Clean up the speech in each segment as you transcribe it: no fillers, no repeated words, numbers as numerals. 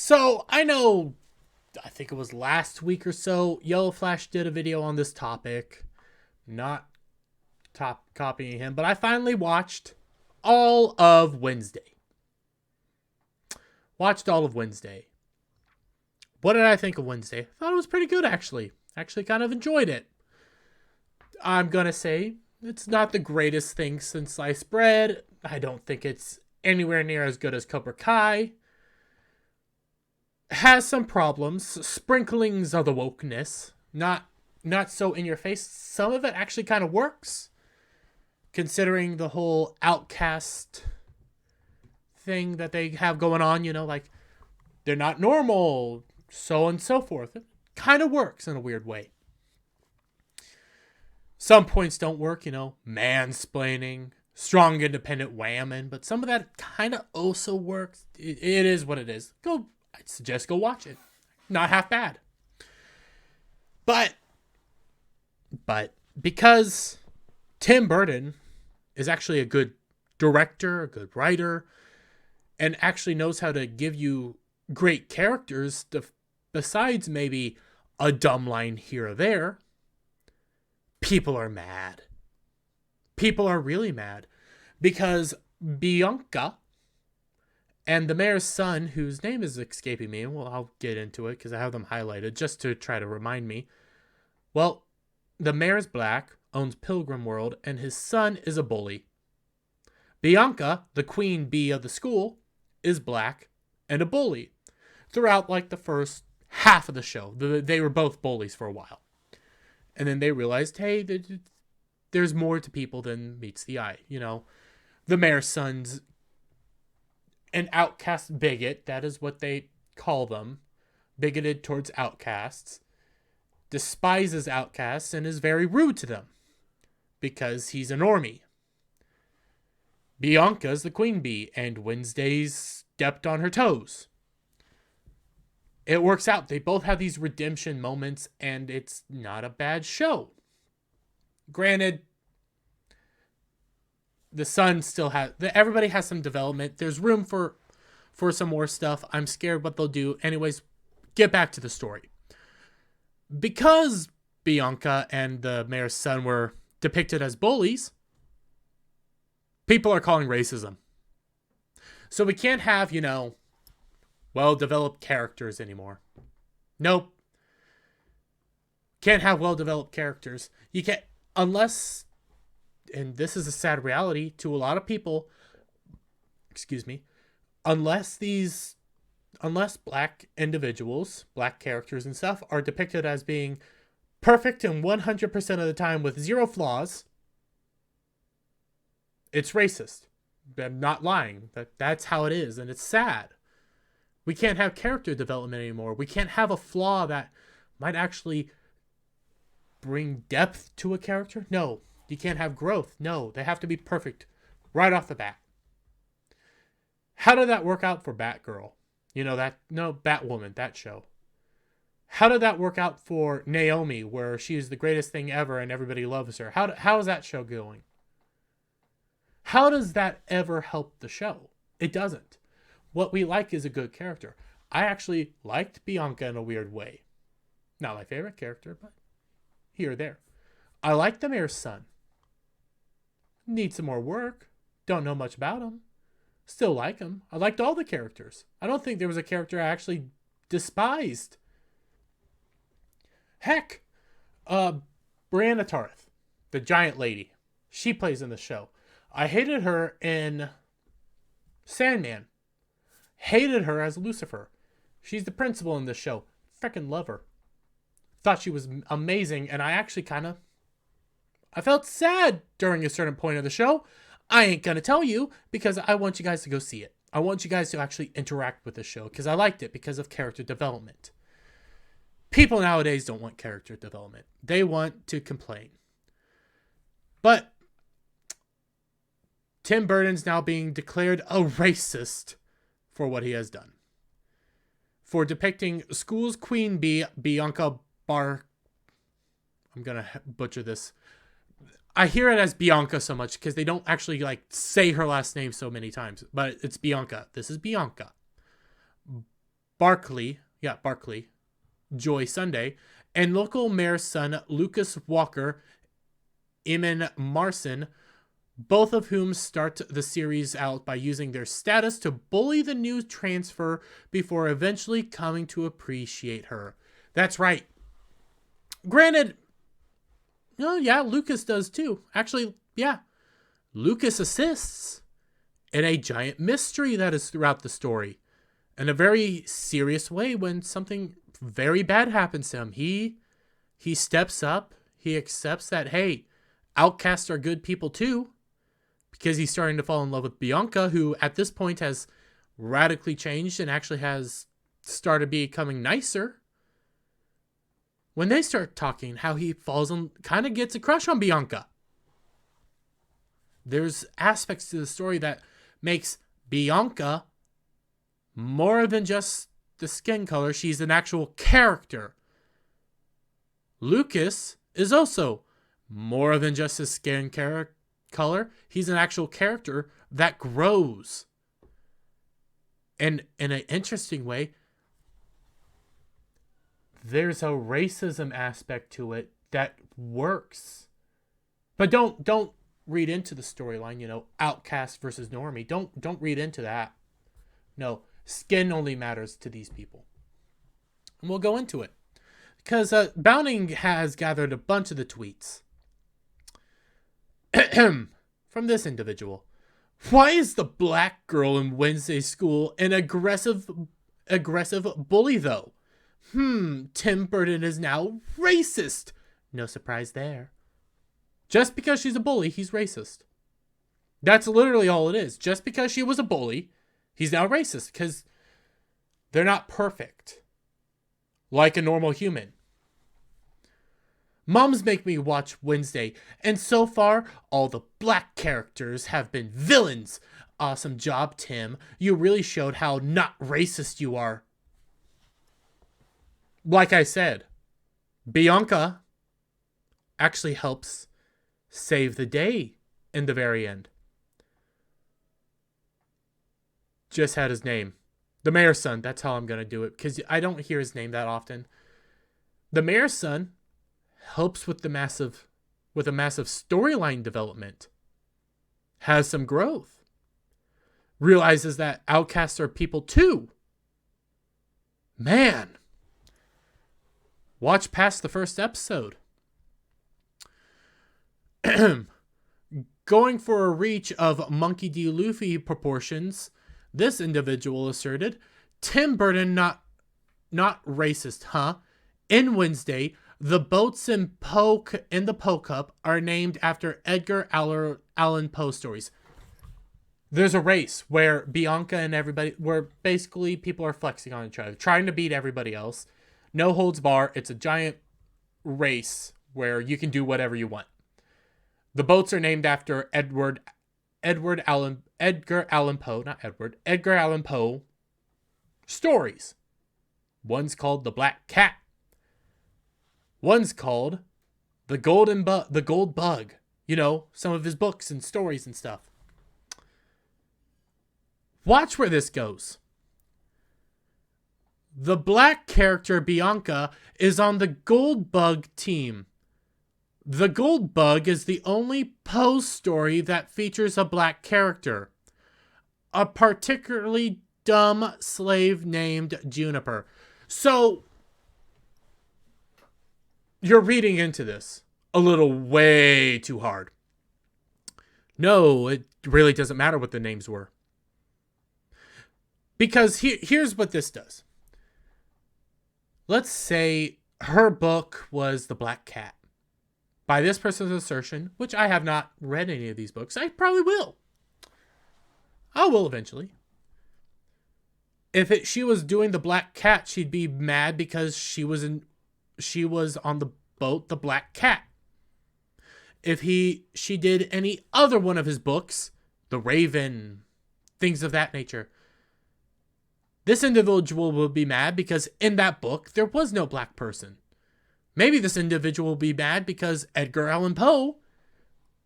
So I know, I think it was last week or so, Yellow Flash did a video on this topic. Not top copying him, but I finally watched all of Wednesday. Watched all of Wednesday. What did I think of Wednesday? I thought it was pretty good, actually. Actually kind of enjoyed it. I'm gonna say it's not the greatest thing since sliced bread. I don't think it's anywhere near as good as Cobra Kai. Has some problems, sprinklings of the wokeness, not so in your face. Some of it actually kind of works, considering the whole outcast thing that they have going on. Like they're not normal, so on and so forth. It kind of works in a weird way. Some points don't work, mansplaining, strong independent whammon, but some of that kind of also works. It is what it is. I'd suggest go watch it. Not half bad. But because Tim Burton is actually a good director, a good writer, and actually knows how to give you great characters besides maybe a dumb line here or there, people are mad. People are really mad because Bianca and the mayor's son, whose name is escaping me, well, I'll get into it because I have them highlighted just to try to remind me. Well, the mayor's black, owns Pilgrim World, and his son is a bully. Bianca, the queen bee of the school, is black and a bully. Throughout like the first half of the show, they were both bullies for a while. And then they realized, hey, there's more to people than meets the eye. The mayor's son's an outcast bigot. That is what they call them. Bigoted towards outcasts. Despises outcasts and is very rude to them. Because he's a normie. Bianca's the queen bee, and Wednesday's stepped on her toes. It works out. They both have these redemption moments, and it's not a bad show. Granted, the son still has... Everybody has some development. There's room for some more stuff. I'm scared what they'll do. Anyways, get back to the story. Because Bianca and the mayor's son were depicted as bullies, people are calling racism. So we can't have, well-developed characters anymore. Nope. Can't have well-developed characters. You can't, unless, and this is a sad reality to a lot of people, unless black individuals, black characters and stuff are depicted as being perfect and 100% of the time with zero flaws, it's racist. I'm not lying. That's how it is, and it's sad. We can't have character development anymore. We can't have a flaw that might actually bring depth to a character. No, you can't have growth. No, they have to be perfect right off the bat. How did that work out for Batgirl? Batwoman, that show. How did that work out for Naomi, where she's the greatest thing ever and everybody loves her? How is that show going? How does that ever help the show? It doesn't. What we like is a good character. I actually liked Bianca in a weird way. Not my favorite character, but here or there. I like the mayor's son. Need some more work. Don't know much about him. Still like him. I liked all the characters. I don't think there was a character I actually despised. Heck, Brianna Tarth, the giant lady. She plays in the show. I hated her in Sandman. Hated her as Lucifer. She's the principal in this show. Freaking love her. Thought she was amazing, and I actually I felt sad during a certain point of the show. I ain't gonna tell you because I want you guys to go see it. I want you guys to actually interact with the show because I liked it because of character development. People nowadays don't want character development. They want to complain. But Tim Burton's now being declared a racist for what he has done. For depicting school's queen bee, Bianca I'm going to butcher this. I hear it as Bianca so much because they don't actually say her last name so many times. But it's Bianca. This is Bianca. Barkley, Joy Sunday, and local mayor's son Lucas Walker, Eamon Marson, both of whom start the series out by using their status to bully the new transfer before eventually coming to appreciate her. That's right. Granted, Lucas does too. Actually, Lucas assists in a giant mystery that is throughout the story. In a very serious way when something very bad happens to him. He steps up. He accepts that, hey, outcasts are good people too. Because he's starting to fall in love with Bianca, who at this point has radically changed and actually has started becoming nicer. When they start talking, how he falls on, kind of gets a crush on Bianca. There's aspects to the story that makes Bianca more than just the skin color. She's an actual character. Lucas is also more than just his skin color. He's an actual character that grows. And in an interesting way, there's a racism aspect to it that works. But don't read into the storyline, outcast versus normie. Don't read into that. No, skin only matters to these people. And we'll go into it. Because Debunking has gathered a bunch of the tweets from this individual. Why is the black girl in Wednesday school an aggressive bully though? Tim Burton is now racist. No surprise there. Just because she's a bully, he's racist. That's literally all it is. Just because she was a bully, he's now racist because they're not perfect. Like a normal human. Moms make me watch Wednesday, and so far, all the black characters have been villains. Awesome job, Tim. You really showed how not racist you are. Like I said, Bianca actually helps save the day in the very end. Just had his name. The mayor's son. That's how I'm going to do it, because I don't hear his name that often. The mayor's son helps with a massive storyline development. Has some growth. Realizes that outcasts are people too. Man. Watch past the first episode. Going for a reach of Monkey D. Luffy proportions, this individual asserted, Tim Burton not racist, huh? In Wednesday, the boats in the Poe Cup are named after Edgar Allan Poe stories. There's a race where Bianca and everybody, where basically people are flexing on each other, trying to beat everybody else. No holds bar. It's a giant race where you can do whatever you want. The boats are named after Edgar Allan Poe stories. One's called The Black Cat. One's called The Gold Bug. Some of his books and stories and stuff. Watch where this goes. The black character Bianca is on the Gold Bug team. The Gold Bug is the only Poe story that features a black character. A particularly dumb slave named Juniper. So, you're reading into this a little way too hard. No, it really doesn't matter what the names were. Because here's what this does. Let's say her book was The Black Cat. By this person's assertion, which I have not read any of these books, I probably will. I will eventually. If she was doing The Black Cat, she'd be mad because she was on the boat The Black Cat. If she did any other one of his books, The Raven, things of that nature, this individual will be mad because in that book, there was no black person. Maybe this individual will be mad because Edgar Allan Poe,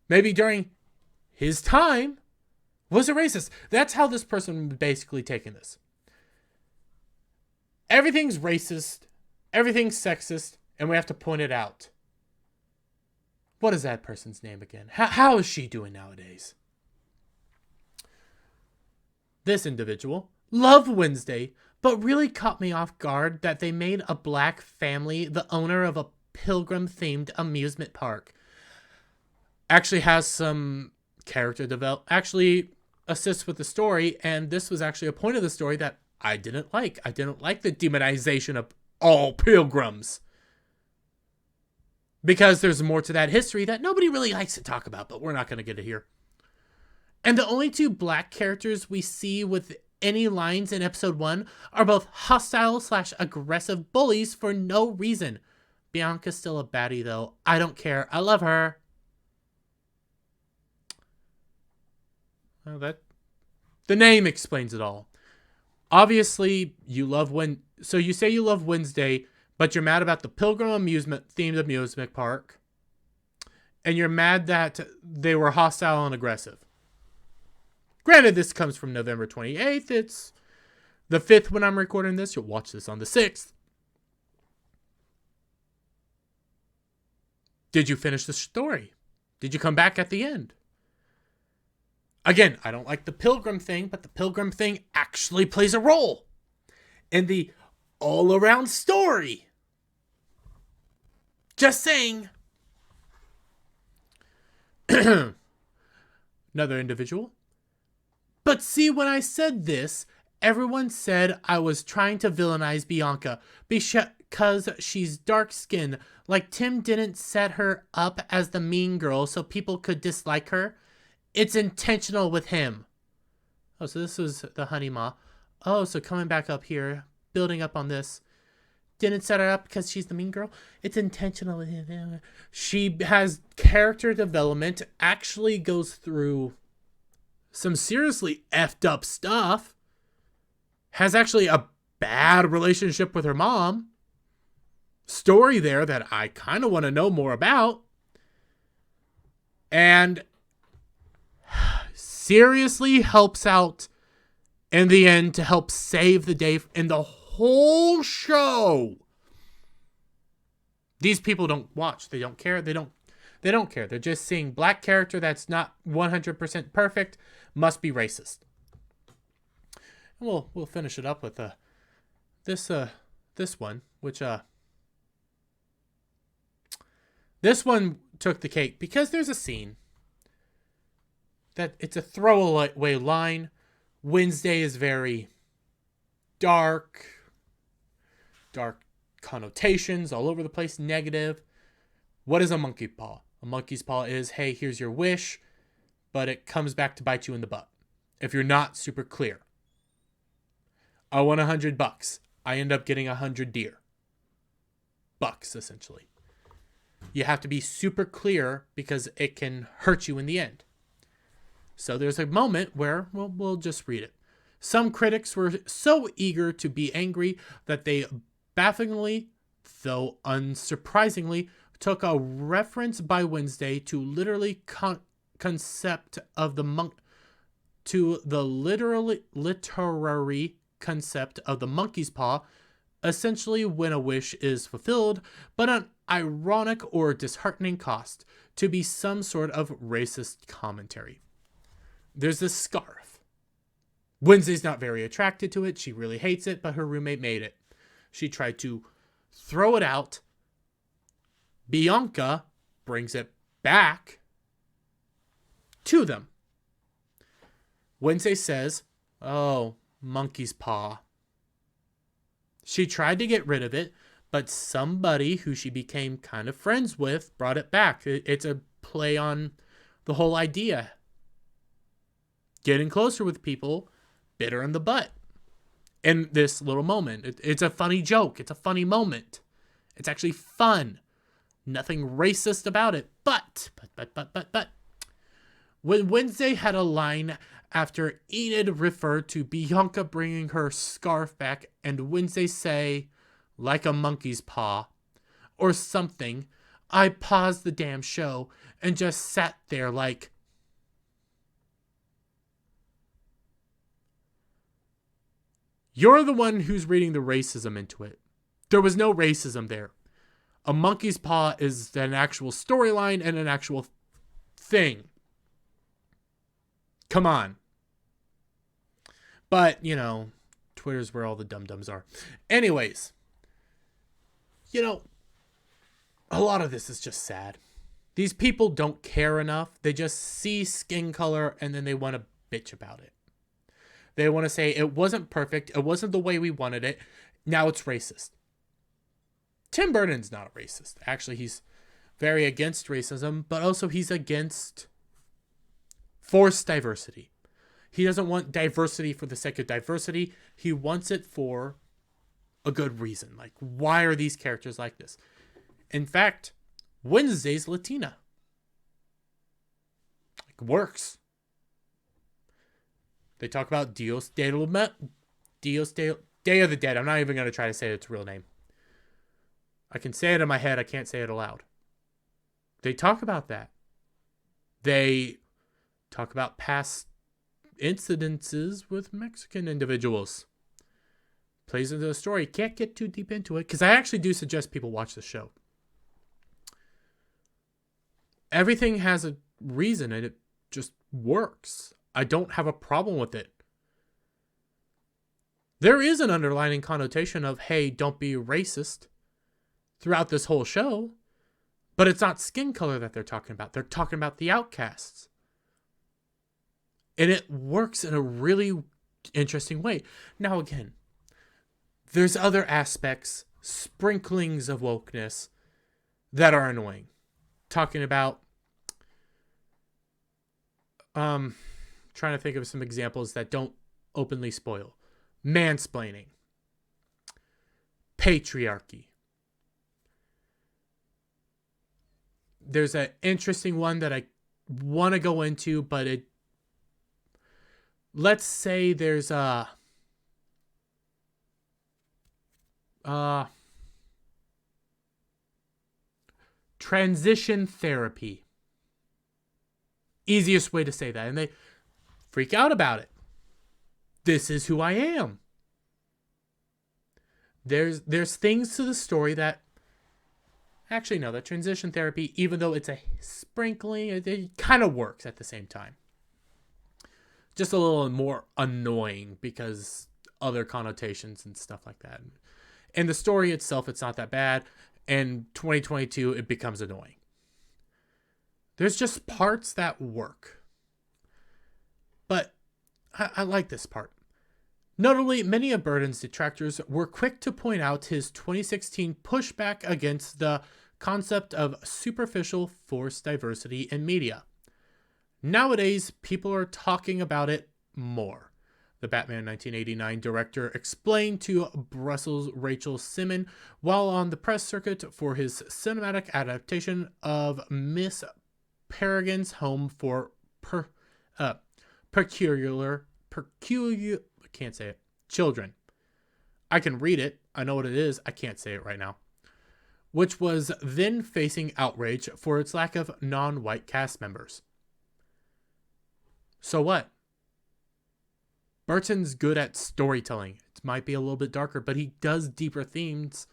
maybe during his time, was a racist. That's how this person basically taken this. Everything's racist, everything's sexist, and we have to point it out. What is that person's name again? How is she doing nowadays? This individual loved Wednesday, but really caught me off guard that they made a black family the owner of a pilgrim-themed amusement park. Actually has some character develop, actually assists with the story, and this was actually a point of the story that I didn't like. I didn't like the demonization of all pilgrims. Because there's more to that history that nobody really likes to talk about, but we're not going to get it here. And the only two black characters we see with any lines in episode 1 are both hostile/aggressive bullies for no reason. Bianca's still a baddie though. I don't care. I love her. Well, the name explains it all. Obviously, so you say you love Wednesday, but you're mad about the Pilgrim themed amusement park, and you're mad that they were hostile and aggressive. Granted, this comes from November 28th. It's the 5th when I'm recording this. You'll watch this on the 6th. Did you finish the story? Did you come back at the end? Again, I don't like the Pilgrim thing, but the Pilgrim thing actually plays a role in the all-around story. Just saying. Another individual. But see, when I said this, everyone said I was trying to villainize Bianca because she's dark-skinned. Like Tim didn't set her up as the mean girl so people could dislike her. It's intentional with him. Oh, so this was the honey ma. Oh, so coming back up here, building up on this. Didn't set her up because she's the mean girl. It's intentional with him. She has character development, actually goes through some seriously effed up stuff. Has actually a bad relationship with her mom. Story there that I kind of want to know more about. And seriously helps out in the end to help save the day in the whole show. These people don't watch. They don't care. They don't care. They're just seeing black character that's not 100% perfect. Must be racist. And we'll finish it up with this one, which this one took the cake because there's a scene that it's a throwaway line. Wednesday is very dark connotations all over the place, negative. What is a monkey paw? A monkey's paw is, hey, here's your wish, but it comes back to bite you in the butt if you're not super clear. I want $100. I end up getting 100 deer. Bucks, essentially. You have to be super clear because it can hurt you in the end. So there's a moment where, we'll just read it. Some critics were so eager to be angry that they bafflingly, though unsurprisingly, took a reference by Wednesday to literally concept of the literary concept of the monkey's paw, essentially when a wish is fulfilled, but an ironic or disheartening cost, to be some sort of racist commentary. There's this scarf. Wednesday's not very attracted to it. She really hates it, but her roommate made it. She tried to throw it out. Bianca brings it back to them. Wednesday says, oh, monkey's paw. She tried to get rid of it, but somebody who she became kind of friends with brought it back. It's a play on the whole idea. Getting closer with people, bit her in the butt. In this little moment. It's a funny joke. It's a funny moment. It's actually fun. Nothing racist about it. But. When Wednesday had a line after Enid referred to Bianca bringing her scarf back, and Wednesday say, like a monkey's paw, or something, I paused the damn show and just sat there like, You're the one who's reading the racism into it. There was no racism there. A Monkey's Paw is an actual storyline and an actual thing. Come on. But, you know, Twitter's where all the dum-dums are. Anyways, you know, a lot of this is just sad. These people don't care enough. They just see skin color and then they want to bitch about it. They want to say it wasn't perfect. It wasn't the way we wanted it. Now it's racist. Tim Burton's not a racist. Actually, he's very against racism, but also he's against forced diversity. He doesn't want diversity for the sake of diversity. He wants it for a good reason. Like, why are these characters like this? In fact, Wednesday's Latina. Like, works. They talk about Day of the Dead. I'm not even going to try to say its real name. I can say it in my head. I can't say it aloud. They talk about that. They talk about past incidences with Mexican individuals. Plays into the story. Can't get too deep into it because I actually do suggest people watch the show. Everything has a reason and it just works. I don't have a problem with it. There is an underlying connotation of, hey, don't be racist throughout this whole show, but it's not skin color that they're talking about. They're talking about the outcasts. And it works in a really interesting way. Now, again, there's other aspects, sprinklings of wokeness that are annoying. Talking about, trying to think of some examples that don't openly spoil. Mansplaining. Patriarchy. There's an interesting one that I want to go into, but let's say there's a transition therapy. Easiest way to say that. And they freak out about it. This is who I am. There's things to the story that actually, no, that transition therapy, even though it's a sprinkling, it kind of works at the same time. Just a little more annoying because other connotations and stuff like that. And the story itself, it's not that bad. And 2022, it becomes annoying. There's just parts that work. But I like this part. Notably, many of Burton's detractors were quick to point out his 2016 pushback against the concept of superficial forced diversity in media. Nowadays, people are talking about it more. The Batman 1989 director explained to Brussels' Rachel Simon while on the press circuit for his cinematic adaptation of Miss Peregrine's Home for Peculiar, I can't say it, children. I can read it. I know what it is. I can't say it right now. Which was then facing outrage for its lack of non-white cast members. So what? Burton's good at storytelling. It might be a little bit darker, but he does deeper themes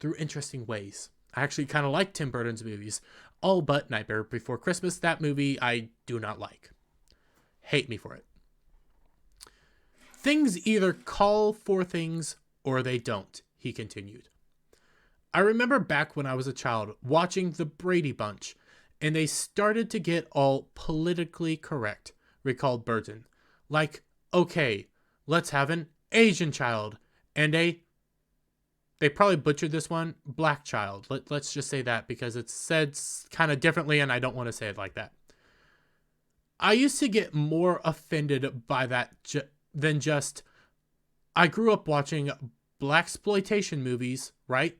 through interesting ways. I actually kind of like Tim Burton's movies. All but Nightmare Before Christmas. That movie I do not like. Hate me for it. Things either call for things or they don't, he continued. I remember back when I was a child watching The Brady Bunch, and they started to get all politically correct, recalled Burton. Like, okay, let's have an Asian child and they probably butchered this one, black child. Let's just say that because it's said kind of differently and I don't want to say it like that. I used to get more offended by that than just, I grew up watching blaxploitation movies, right?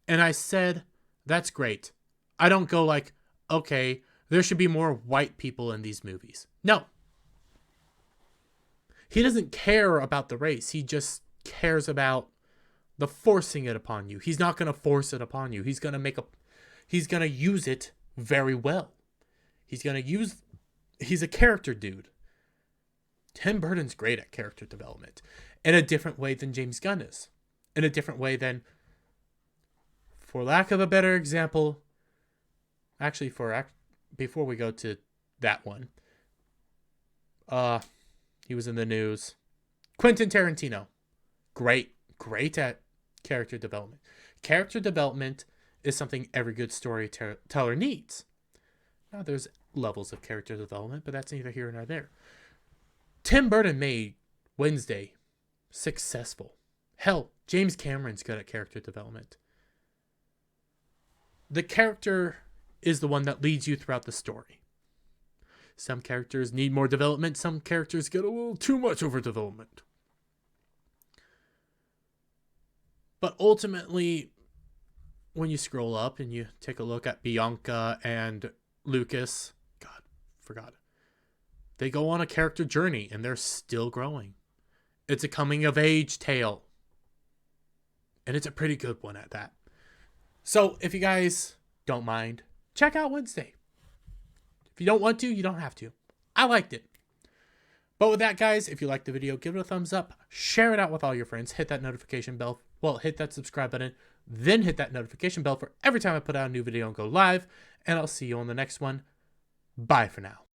And I said, that's great. I don't go like, okay, there should be more white people in these movies. No. He doesn't care about the race. He just cares about the forcing it upon you. He's not going to force it upon you. He's going to use it very well. He's a character dude. Tim Burton's great at character development in a different way than James Gunn is. In a different way than, for lack of a better example, actually, before we go to that one, he was in the news. Quentin Tarantino, great at character development. Character development is something every good storyteller needs. Now, there's levels of character development, but that's neither here nor there. Tim Burton made Wednesday successful. Hell, James Cameron's good at character development. The character is the one that leads you throughout the story. Some characters need more development. Some characters get a little too much overdevelopment. But ultimately, when you scroll up and you take a look at Bianca and Lucas, God, forgot. They go on a character journey and they're still growing. It's a coming of age tale. And it's a pretty good one at that. So if you guys don't mind, check out Wednesday. If you don't want to, you don't have to. I liked it. But with that, guys, if you liked the video, give it a thumbs up. Share it out with all your friends. Hit that notification bell. Well, hit that subscribe button. Then hit that notification bell for every time I put out a new video and go live. And I'll see you on the next one. Bye for now.